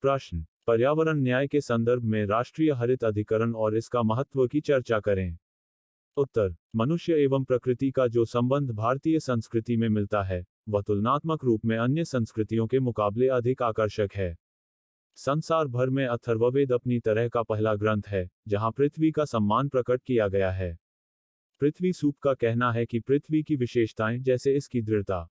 प्रश्न, पर्यावरण न्याय के संदर्भ में राष्ट्रीय हरित अधिकरण और इसका महत्व की चर्चा करें। उत्तर, मनुष्य एवं प्रकृति का जो संबंध भारतीय संस्कृति में मिलता है, वह तुलनात्मक रूप में अन्य संस्कृतियों के मुकाबले अधिक आकर्षक है। संसार भर में अथर्ववेद अपनी तरह का पहला ग्रंथ है, जहां पृथ्वी का सम्मान प्रकट किया गया है। पृथ्वी सूक्त का कहना है कि पृथ्वी की विशेषताएं जैसे इसकी दृढ़ता,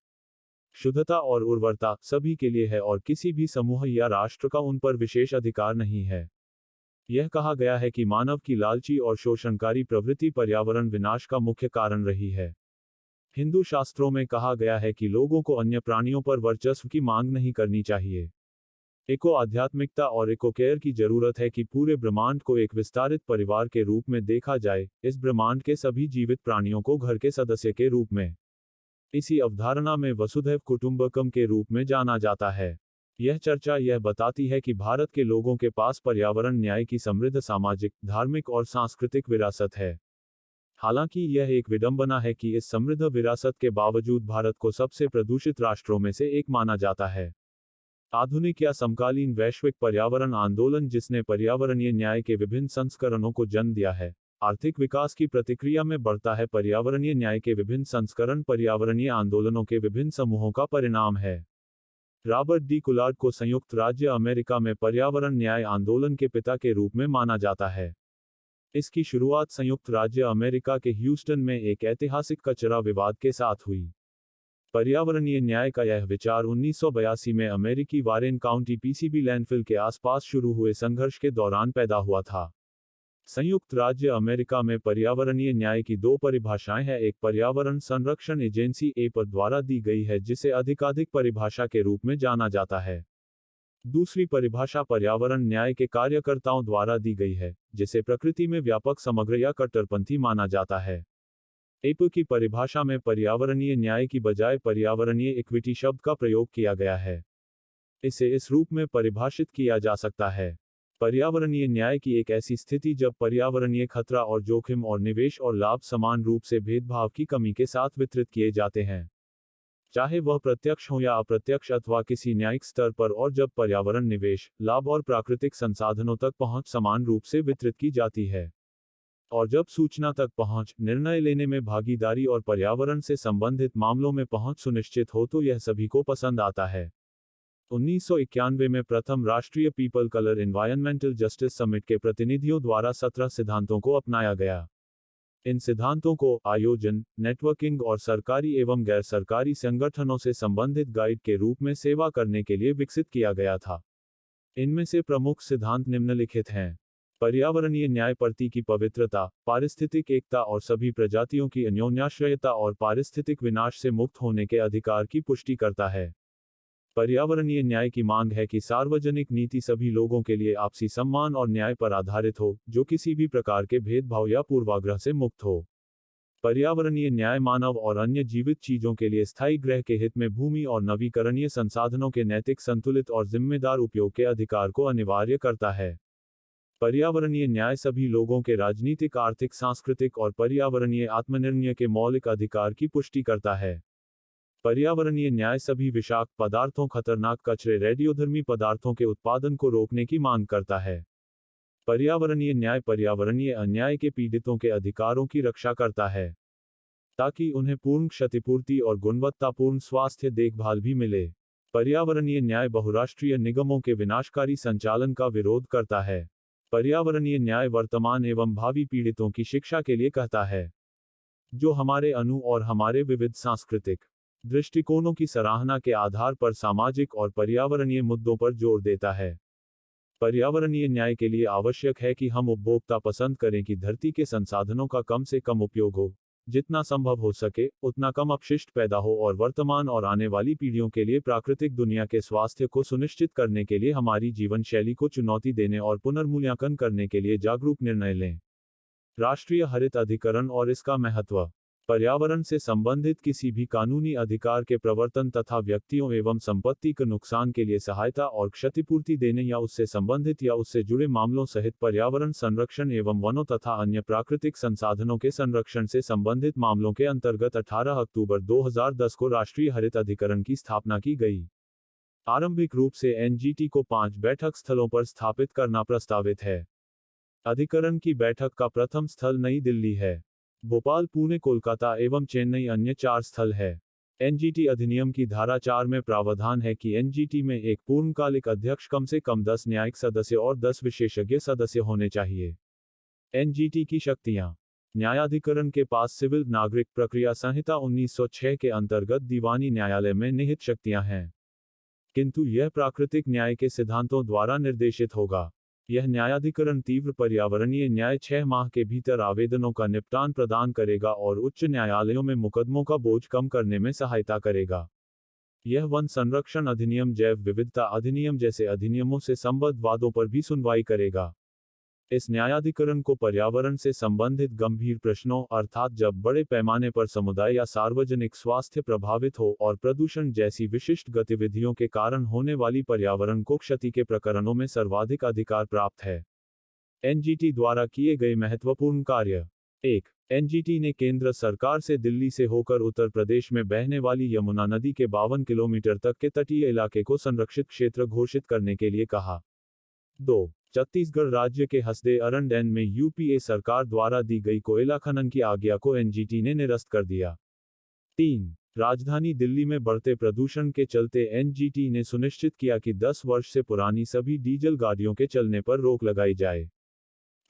शुद्धता और उर्वरता सभी के लिए है और किसी भी समूह या राष्ट्र का उन पर विशेष अधिकार नहीं है। यह कहा गया है कि मानव की लालची और शोषणकारी प्रवृत्ति पर्यावरण विनाश का मुख्य कारण रही है। हिंदू शास्त्रों में कहा गया है कि लोगों को अन्य प्राणियों पर वर्चस्व की मांग नहीं करनी चाहिए। इको आध्यात्मिकता और इको केयर की जरूरत है कि पूरे ब्रह्मांड को एक विस्तारित परिवार के रूप में देखा जाए, इस ब्रह्मांड के सभी जीवित प्राणियों को घर के सदस्य के रूप में। इसी अवधारणा में वसुधैव कुटुंबकम के रूप में जाना जाता है। यह चर्चा यह बताती है कि भारत के लोगों के पास पर्यावरण न्याय की समृद्ध सामाजिक, धार्मिक और सांस्कृतिक विरासत है। हालांकि यह एक विडंबना है कि इस समृद्ध विरासत के बावजूद भारत को सबसे प्रदूषित राष्ट्रों में से एक माना जाता है। आधुनिक या समकालीन वैश्विक पर्यावरण आंदोलन, जिसने पर्यावरणीय न्याय के विभिन्न संस्करणों को जन्म दिया है, आर्थिक विकास की प्रतिक्रिया में बढ़ता है। पर्यावरणीय न्याय के विभिन्न संस्करण पर्यावरणीय आंदोलनों के विभिन्न समूहों का परिणाम है। रॉबर्ट डी कुलार्ड को संयुक्त राज्य अमेरिका में पर्यावरण न्याय आंदोलन के पिता के रूप में माना जाता है। इसकी शुरुआत संयुक्त राज्य अमेरिका के ह्यूस्टन में एक ऐतिहासिक कचरा विवाद के साथ हुई। पर्यावरणीय न्याय का यह विचार 1982 में अमेरिकी वारेन काउंटी पीसीबी लैंडफिल के आसपास शुरू हुए संघर्ष के दौरान पैदा हुआ था। संयुक्त राज्य अमेरिका में पर्यावरणीय न्याय की दो परिभाषाएं हैं। एक पर्यावरण संरक्षण एजेंसी पर द्वारा दी गई है, जिसे अधिकाधिक परिभाषा के रूप में जाना जाता है। दूसरी परिभाषा पर्यावरण न्याय के कार्यकर्ताओं द्वारा दी गई है, जिसे प्रकृति में व्यापक समग्र या कट्टरपंथी माना जाता है। की परिभाषा में पर्यावरणीय न्याय की बजाय पर्यावरणीय इक्विटी शब्द का प्रयोग किया गया है। इसे इस रूप में परिभाषित किया जा सकता है, पर्यावरणीय न्याय की एक ऐसी स्थिति जब पर्यावरणीय खतरा और जोखिम और निवेश और लाभ समान रूप से भेदभाव की कमी के साथ वितरित किए जाते हैं, चाहे वह प्रत्यक्ष हो या अप्रत्यक्ष अथवा किसी न्यायिक स्तर पर, और जब पर्यावरण निवेश, लाभ और प्राकृतिक संसाधनों तक पहुंच समान रूप से वितरित की जाती है, और जब सूचना तक पहुंच, निर्णय लेने में भागीदारी और पर्यावरण से संबंधित मामलों में पहुंच सुनिश्चित हो, तो यह सभी को पसंद आता है। 1991 में प्रथम राष्ट्रीय people colour environmental justice summit के प्रतिनिधियों द्वारा 17 सिद्धांतों को अपनाया गया। इन सिद्धांतों को आयोजन, नेटवर्किंग और सरकारी एवं गैर सरकारी संगठनों से संबंधित गाइड के रूप में सेवा करने के लिए विकसित किया गया था। इनमें से प्रमुख सिद्धांत निम्नलिखित हैं। पर्यावरणीय न्याय प्रति की पवित्रता, पारिस्थितिक एकता और सभी प्रजातियों की अन्योन्याश्रयता और पारिस्थितिक विनाश से मुक्त होने के अधिकार की पुष्टि करता है। पर्यावरणीय न्याय की मांग है कि सार्वजनिक नीति सभी लोगों के लिए आपसी सम्मान और न्याय पर आधारित हो, जो किसी भी प्रकार के भेदभाव या पूर्वाग्रह से मुक्त हो। पर्यावरणीय न्याय मानव और अन्य जीवित चीजों के लिए स्थायी ग्रह के हित में भूमि और नवीकरणीय संसाधनों के नैतिक, संतुलित और जिम्मेदार उपयोग के अधिकार को अनिवार्य करता है। पर्यावरणीय न्याय सभी लोगों के राजनीतिक, आर्थिक, सांस्कृतिक और पर्यावरणीय आत्मनिर्णय के मौलिक अधिकार की पुष्टि करता है। पर्यावरणीय न्याय सभी विषाक्त पदार्थों, खतरनाक कचरे, रेडियोधर्मी पदार्थों के उत्पादन को रोकने की मांग करता है। पर्यावरणीय न्याय पर्यावरणीय अन्याय के पीड़ितों के अधिकारों की रक्षा करता है, ताकि उन्हें पूर्ण क्षतिपूर्ति और गुणवत्तापूर्ण स्वास्थ्य देखभाल भी मिले। पर्यावरणीय न्याय बहुराष्ट्रीय निगमों के विनाशकारी संचालन का विरोध करता है। पर्यावरणीय न्याय वर्तमान एवं भावी पीड़ितों की शिक्षा के लिए कहता है, जो हमारे और हमारे विविध सांस्कृतिक दृष्टिकोणों की सराहना के आधार पर सामाजिक और पर्यावरणीय मुद्दों पर जोर देता है। पर्यावरणीय न्याय के लिए आवश्यक है कि हम उपभोक्ता पसंद करें कि धरती के संसाधनों का कम से कम उपयोग हो, जितना संभव हो सके उतना कम अपशिष्ट पैदा हो, और वर्तमान और आने वाली पीढ़ियों के लिए प्राकृतिक दुनिया के स्वास्थ्य को सुनिश्चित करने के लिए हमारी जीवन शैली को चुनौती देने और पुनर्मूल्यांकन करने के लिए जागरूक निर्णय लें। राष्ट्रीय हरित अधिकरण और इसका महत्व। पर्यावरण से संबंधित किसी भी कानूनी अधिकार के प्रवर्तन तथा व्यक्तियों एवं संपत्ति के नुकसान के लिए सहायता और क्षतिपूर्ति देने या उससे संबंधित या उससे जुड़े मामलों सहित पर्यावरण संरक्षण एवं वनों तथा अन्य प्राकृतिक संसाधनों के संरक्षण से संबंधित मामलों के अंतर्गत 18 अक्टूबर 2010 को राष्ट्रीय हरित अधिकरण की स्थापना की गई। आरंभिक रूप से एनजीटी को 5 बैठक स्थलों पर स्थापित करना प्रस्तावित है। अधिकरण की बैठक का प्रथम स्थल नई दिल्ली है। भोपाल, पुणे, कोलकाता एवं चेन्नई अन्य 4 स्थल है। एनजीटी अधिनियम की धारा 4 में प्रावधान है कि एनजीटी में एक पूर्णकालिक अध्यक्ष कम से कम 10 न्यायिक सदस्य और 10 विशेषज्ञ सदस्य होने चाहिए। एनजीटी की शक्तियां। न्यायाधिकरण के पास सिविल नागरिक प्रक्रिया संहिता 1906 के अंतर्गत दीवानी न्यायालय में निहित शक्तियां हैं, किंतु यह प्राकृतिक न्याय के सिद्धांतों द्वारा निर्देशित होगा। यह न्यायाधिकरण तीव्र पर्यावरणीय न्याय 6 माह के भीतर आवेदनों का निपटान प्रदान करेगा और उच्च न्यायालयों में मुकदमों का बोझ कम करने में सहायता करेगा। यह वन संरक्षण अधिनियम, जैव विविधता अधिनियम जैसे अधिनियमों से संबद्ध वादों पर भी सुनवाई करेगा। इस न्यायाधिकरण को पर्यावरण से संबंधित गंभीर प्रश्नों, अर्थात जब बड़े पैमाने पर समुदाय या सार्वजनिक स्वास्थ्य प्रभावित हो और प्रदूषण जैसी विशिष्ट गतिविधियों के कारण होने वाली पर्यावरण को क्षति के प्रकरणों में सर्वाधिक अधिकार प्राप्त है। एनजीटी द्वारा किए गए महत्वपूर्ण कार्य। 1. एनजीटी ने केंद्र सरकार से दिल्ली से होकर उत्तर प्रदेश में बहने वाली यमुना नदी के 52 किलोमीटर तक के तटीय इलाके को संरक्षित क्षेत्र घोषित करने के लिए कहा। 2. छत्तीसगढ़ राज्य के हसदे अरनडेन में यूपीए सरकार द्वारा दी गई कोयला खनन की आज्ञा को एनजीटी ने निरस्त कर दिया। 3. राजधानी दिल्ली में बढ़ते प्रदूषण के चलते एनजीटी ने सुनिश्चित किया कि 10 वर्ष से पुरानी सभी डीजल गाड़ियों के चलने पर रोक लगाई जाए।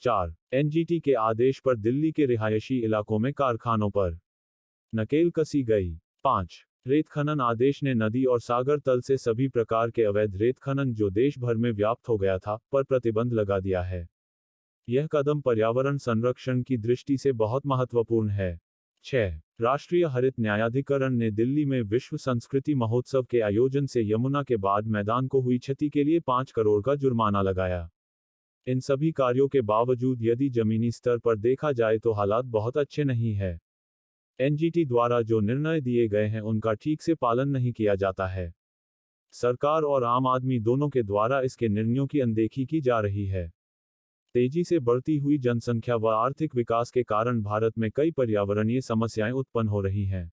4. एनजीटी के आदेश पर दिल्ली के रिहायशी इलाकों में कारखानों पर नकेल कसी गई। 5. रेत खनन आदेश ने नदी और सागर तल से सभी प्रकार के अवैध रेत खनन जो देश भर में व्याप्त हो गया था, पर प्रतिबंध लगा दिया है। यह कदम पर्यावरण संरक्षण की दृष्टि से बहुत महत्वपूर्ण है। 6. राष्ट्रीय हरित न्यायाधिकरण ने दिल्ली में विश्व संस्कृति महोत्सव के आयोजन से यमुना के बाद मैदान को हुई क्षति के लिए 5 करोड़ का जुर्माना लगाया। इन सभी कार्यों के बावजूद यदि जमीनी स्तर पर देखा जाए तो हालात बहुत अच्छे नहीं है। एनजीटी द्वारा जो निर्णय दिए गए हैं उनका ठीक से पालन नहीं किया जाता है। सरकार और आम आदमी दोनों के द्वारा इसके निर्णयों की अनदेखी की जा रही है। तेजी से बढ़ती हुई जनसंख्या व आर्थिक विकास के कारण भारत में कई पर्यावरणीय समस्याएं उत्पन्न हो रही हैं।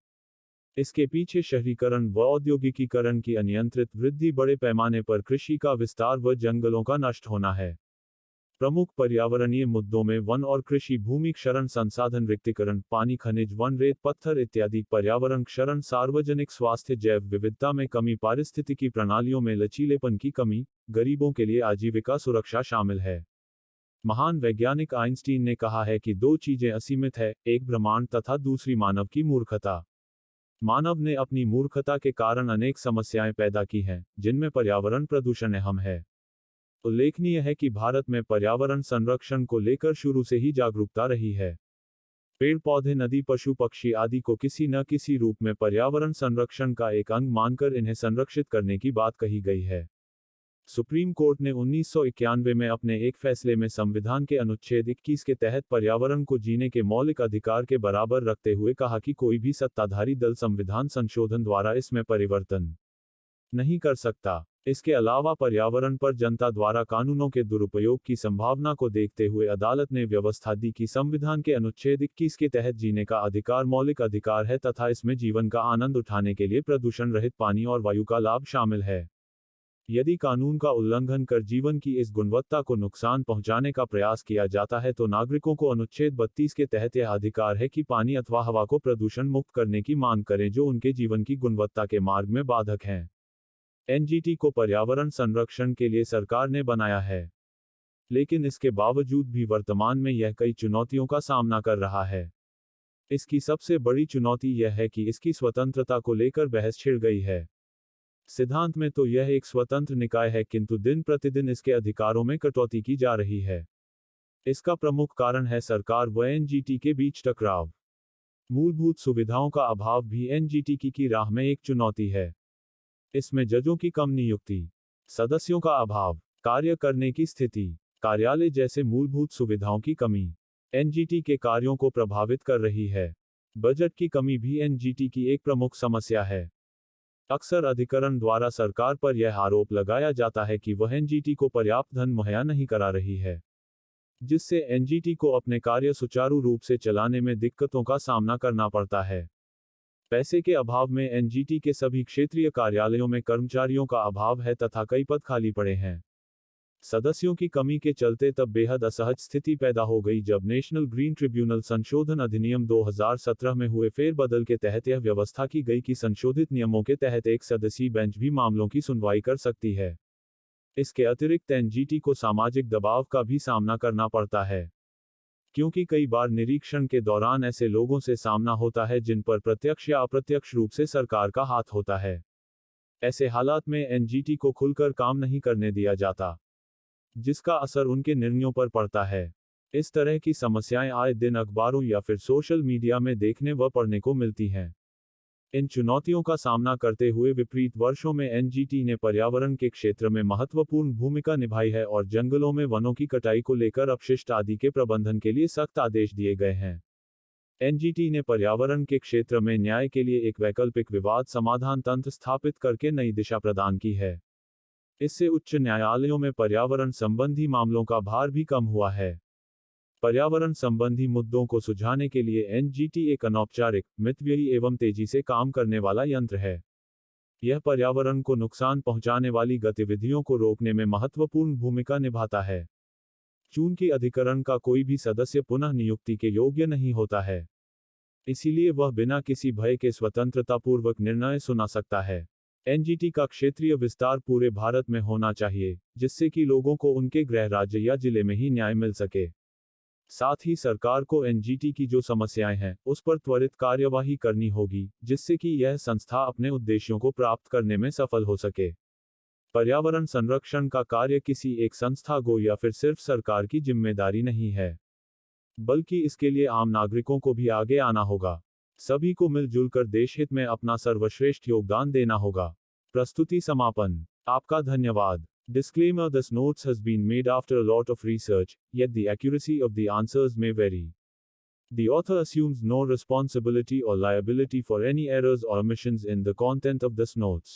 इसके पीछे शहरीकरण व औद्योगिकीकरण की अनियंत्रित वृद्धि, बड़े पैमाने पर कृषि का विस्तार व जंगलों का नष्ट होना है। प्रमुख पर्यावरणीय मुद्दों में वन और कृषि भूमि क्षरण, संसाधन रिक्तीकरण, पानी, खनिज, वन, रेत, पत्थर इत्यादि, पर्यावरण क्षरण, सार्वजनिक स्वास्थ्य, जैव विविधता में कमी, पारिस्थितिकी प्रणालियों में लचीलेपन की कमी, गरीबों के लिए आजीविका सुरक्षा शामिल है। महान वैज्ञानिक आइंस्टीन ने कहा है कि 2 चीजें असीमित है, एक ब्रह्मांड तथा दूसरी मानव की मूर्खता। मानव ने अपनी मूर्खता के कारण अनेक समस्याएं पैदा की हैं, जिनमें पर्यावरण प्रदूषण अहम है। उल्लेखनीय है कि भारत में पर्यावरण संरक्षण को लेकर शुरू से ही जागरूकता रही है। पेड़ पौधे, नदी, पशु पक्षी आदि को किसी न किसी रूप में पर्यावरण संरक्षण का एक अंग मानकर इन्हें संरक्षित करने की बात कही गई है। सुप्रीम कोर्ट ने 1991 में अपने एक फैसले में संविधान के अनुच्छेद 21 के तहत पर्यावरण को जीने के मौलिक अधिकार के बराबर रखते हुए कहा कि कोई भी सत्ताधारी दल संविधान संशोधन द्वारा इसमें परिवर्तन नहीं कर सकता। इसके अलावा पर्यावरण पर जनता द्वारा कानूनों के दुरुपयोग की संभावना को देखते हुए अदालत ने व्यवस्था दी कि संविधान के अनुच्छेद 21 के तहत जीने का अधिकार मौलिक अधिकार है तथा इसमें जीवन का आनंद उठाने के लिए प्रदूषण रहित पानी और वायु का लाभ शामिल है। यदि कानून का उल्लंघन कर जीवन की इस गुणवत्ता को नुकसान पहुंचाने का प्रयास किया जाता है तो नागरिकों को अनुच्छेद 32 के तहत यह अधिकार है कि पानी अथवा हवा को प्रदूषण मुक्त करने की मांग करें जो उनके जीवन की गुणवत्ता के मार्ग में बाधक हैं। एनजीटी को पर्यावरण संरक्षण के लिए सरकार ने बनाया है, लेकिन इसके बावजूद भी वर्तमान में यह कई चुनौतियों का सामना कर रहा है। इसकी सबसे बड़ी चुनौती यह है कि इसकी स्वतंत्रता को लेकर बहस छिड़ गई है। सिद्धांत में तो यह एक स्वतंत्र निकाय है, किंतु दिन प्रतिदिन इसके अधिकारों में कटौती की जा रही है। इसका प्रमुख कारण है सरकार व एनजीटी के बीच टकराव। मूलभूत सुविधाओं का अभाव भी एनजीटी की राह में एक चुनौती है। इसमें जजों की कम नियुक्ति, सदस्यों का अभाव, कार्य करने की स्थिति, कार्यालय जैसे मूलभूत सुविधाओं की कमी एनजीटी के कार्यों को प्रभावित कर रही है। बजट की कमी भी एनजीटी की एक प्रमुख समस्या है। अक्सर अधिकरण द्वारा सरकार पर यह आरोप लगाया जाता है कि वह एनजीटी को पर्याप्त धन मुहैया नहीं करा रही है, जिससे एनजीटी को अपने कार्य सुचारू रूप से चलाने में दिक्कतों का सामना करना पड़ता है। पैसे के अभाव में एनजीटी के सभी क्षेत्रीय कार्यालयों में कर्मचारियों का अभाव है तथा कई पद खाली पड़े हैं। सदस्यों की कमी के चलते तब बेहद असहज स्थिति पैदा हो गई जब नेशनल ग्रीन ट्रिब्यूनल संशोधन अधिनियम 2017 में हुए फेरबदल के तहत यह व्यवस्था की गई कि संशोधित नियमों के तहत एक सदस्यीय बेंच भी मामलों की सुनवाई कर सकती है। इसके अतिरिक्त एनजीटी को सामाजिक दबाव का भी सामना करना पड़ता है, क्योंकि कई बार निरीक्षण के दौरान ऐसे लोगों से सामना होता है जिन पर प्रत्यक्ष या अप्रत्यक्ष रूप से सरकार का हाथ होता है। ऐसे हालात में एनजीटी को खुलकर काम नहीं करने दिया जाता, जिसका असर उनके निर्णयों पर पड़ता है। इस तरह की समस्याएं आए दिन अखबारों या फिर सोशल मीडिया में देखने व पढ़ने को मिलती हैं। इन चुनौतियों का सामना करते हुए विपरीत वर्षों में एनजीटी ने पर्यावरण के क्षेत्र में महत्वपूर्ण भूमिका निभाई है और जंगलों में वनों की कटाई को लेकर अपशिष्ट आदि के प्रबंधन के लिए सख्त आदेश दिए गए हैं। एनजीटी ने पर्यावरण के क्षेत्र में न्याय के लिए एक वैकल्पिक विवाद समाधान तंत्र स्थापित करके नई दिशा प्रदान की है। इससे उच्च न्यायालयों में पर्यावरण संबंधी मामलों का भार भी कम हुआ है। पर्यावरण संबंधी मुद्दों को सुलझाने के लिए एनजीटी एक अनौपचारिक, मितव्ययी एवं तेजी से काम करने वाला यंत्र है। यह पर्यावरण को नुकसान पहुंचाने वाली गतिविधियों को रोकने में महत्वपूर्ण भूमिका निभाता है। चूंकि अधिकरण का कोई भी सदस्य पुनः नियुक्ति के योग्य नहीं होता है, इसीलिए वह बिना किसी भय के स्वतंत्रतापूर्वक निर्णय सुना सकता है। एनजीटी का क्षेत्रीय विस्तार पूरे भारत में होना चाहिए, जिससे कि लोगों को उनके गृह राज्य या जिले में ही न्याय मिल सके। साथ ही सरकार को एनजीटी की जो समस्याएं हैं, उस पर त्वरित कार्यवाही करनी होगी, जिससे कि यह संस्था अपने उद्देश्यों को प्राप्त करने में सफल हो सके। पर्यावरण संरक्षण का कार्य किसी एक संस्था को या फिर सिर्फ सरकार की जिम्मेदारी नहीं है, बल्कि इसके लिए आम नागरिकों को भी आगे आना होगा। सभी को मिलजुल कर देश हित में अपना सर्वश्रेष्ठ योगदान देना होगा। प्रस्तुति समापन। आपका धन्यवाद। Disclaimer: This notes has been made after a lot of research, yet the accuracy of the answers may vary. The author assumes no responsibility or liability for any errors or omissions in the content of this notes.